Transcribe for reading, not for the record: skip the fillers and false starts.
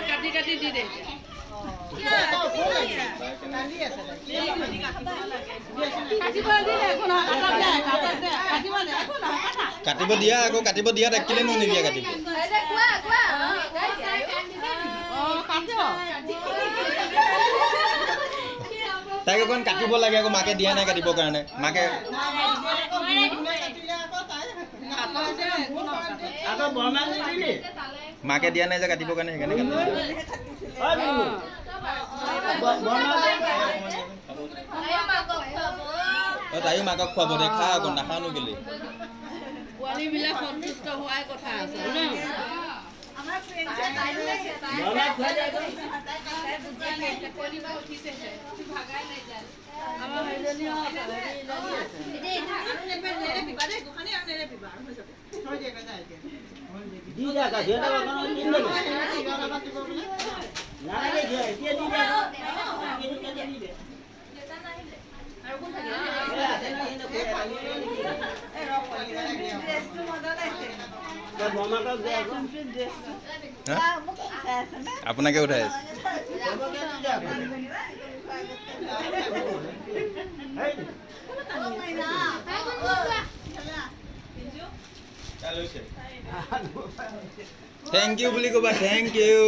কাটি কাটি দি দে কাটিব দিয়া আকৌ কাটিব দিয়া দেখিলে নো নিদিয়া কাটিব তাইক অকণ কাটিব লাগে আকৌ মাকে দিয়া নাই কাটিবৰ কাৰণে মাকে মাকে দিয়া নাই যে কাটিবৰ কাৰণে সেইকাৰণে তাইও মাকক খুৱাব দে খা আকৌ নাখানো কেলে পোৱালীবিলাক সন্তুষ্ট হোৱাই কথা আছে ন আপোনাকে উঠাই আছে থেংক ইউ বুলি ক'বা থেংক ইউ